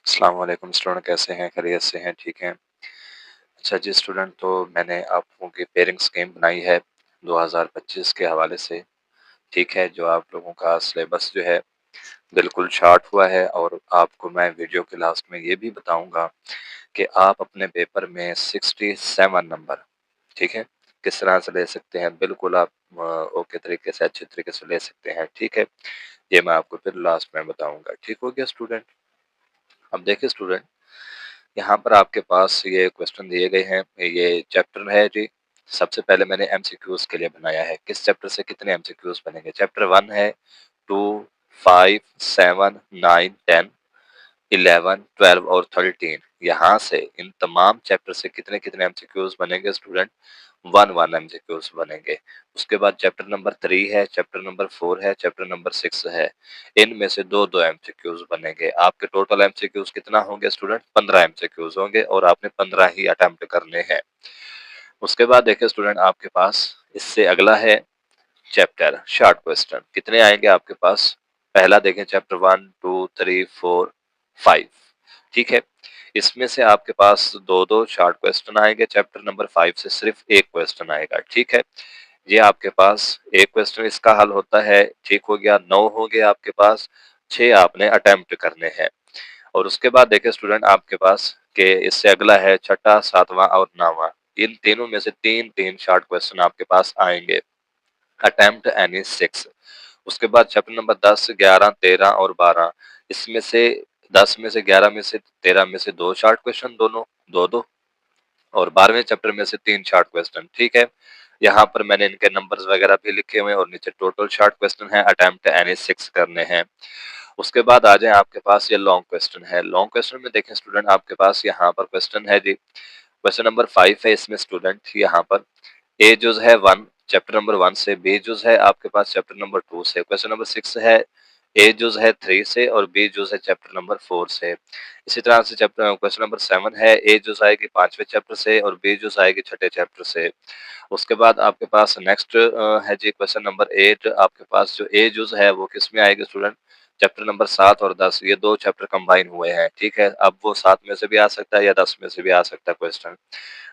अस्सलाम वालेकुम स्टूडेंट, कैसे हैं? खैरियत से हैं? ठीक हैं? अच्छा जी स्टूडेंट, तो मैंने आप लोगों की पेयरिंग स्कीम बनाई है 2025 के हवाले से। ठीक है, जो आप लोगों का सिलेबस जो है बिल्कुल शार्ट हुआ है, और आपको मैं वीडियो के लास्ट में ये भी बताऊंगा कि आप अपने पेपर में 67 नंबर, ठीक है, किस तरह से ले सकते हैं। बिल्कुल आप ओके तरीके से, अच्छे तरीके से ले सकते हैं। ठीक है, ये मैं आपको फिर लास्ट में बताऊंगा। ठीक हो गया स्टूडेंट? अब देखिए स्टूडेंट, यहाँ पर आपके पास ये क्वेश्चन दिए गए हैं। ये चैप्टर है जी। सबसे पहले मैंने एमसीक्यूज के लिए बनाया है। किस चैप्टर से कितने एमसीक्यूज बनेंगे? चैप्टर 1 है 2, 5, 7, 9, 10, 11, 12 और 13। यहाँ से इन तमाम चैप्टर से कितने कितने एमसीक्यूज बनेंगे स्टूडेंट? 1 एमसीक्यूज बनेंगे। उसके बाद चैप्टर नंबर 3 है, चैप्टर नंबर 4 है, चैप्टर नंबर 6 है। इनमें से दो दो एमसीक्यूज बनेंगे। आपके टोटल एमसीक्यूज कितना होंगे स्टूडेंट? 15 एमसीक्यूज होंगे, और आपने 15 ही अटेम्प्ट करने हैं। उसके बाद देखिए स्टूडेंट, आपके पास इससे अगला है चैप्टर शॉर्ट क्वेश्चन। कितने आएंगे आपके पास? पहला देखें, चैप्टर 1, 2, 3, 4, 5। ठीक है, इसमें से आपके पास दो दो शॉर्ट क्वेश्चन आएंगे। चैप्टर नंबर 5 से सिर्फ एक क्वेश्चन आएगा। ठीक है, ये आपके पास एक क्वेश्चन इसका हल होता है। ठीक हो गया, 9 हो गए आपके पास, 6 आपने अटेम्प्ट करने हैं। और उसके बाद देखिए स्टूडेंट, आपके पास के इससे अगला है छठा, सातवां और नौवां। इन तीनों में से तीन तीन शॉर्ट क्वेश्चन आपके पास आएंगे। Attempt any 6। उसके बाद चैप्टर नंबर 10, 11, 13 और 12। इसमें से 10 में से, 11 में से, 13 में से दो शॉर्ट क्वेश्चन, दोनों दो दो। और 12वें चैप्टर में से तीन शॉर्ट क्वेश्चन। ठीक है, यहाँ पर मैंने इनके नंबर्स वगैरह भी लिखे हुए हैं, और नीचे टोटल शॉर्ट क्वेश्चन है अटेम्प्ट एनी 6 करने हैं। उसके बाद आ जाए, आपके पास ये लॉन्ग क्वेश्चन है। लॉन्ग क्वेश्चन में देखें स्टूडेंट, आपके पास यहाँ पर क्वेश्चन है जी, क्वेश्चन नंबर 5 है। इसमें स्टूडेंट यहाँ पर ए जो है 1 चैप्टर नंबर 1 से, बी जो है आपके पास चैप्टर नंबर 2 से। क्वेश्चन नंबर 6 है ए जो है 3 से, और बी जो है चैप्टर नंबर 4 से। इसी तरह से चैप्टर क्वेश्चन नंबर 7 है ए जो आएगी 5वें चैप्टर से, और बी जो आएगी छठे चैप्टर से। उसके बाद आपके पास नेक्स्ट है जी क्वेश्चन नंबर 8। आपके पास जो ए जो है वो किस में आएगी स्टूडेंट? चैप्टर नंबर 7 और 10, ये दो चैप्टर कंबाइन हुए हैं। ठीक है, अब वो 7 में से भी आ सकता है या 10 में से भी आ सकता है क्वेश्चन।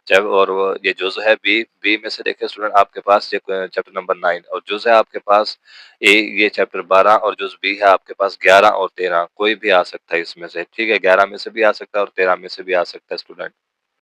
जब और वो ये जुज़ है बी, बी में से देखिए स्टूडेंट, आपके पास ये चैप्टर नंबर 9, और जुज़ है आपके पास ए, ये चैप्टर 12, और जुज़ बी है आपके पास 11 और 13। कोई भी आ सकता है इसमें से। ठीक है, 11 में से भी आ सकता है और 13 में से भी आ सकता है स्टूडेंट।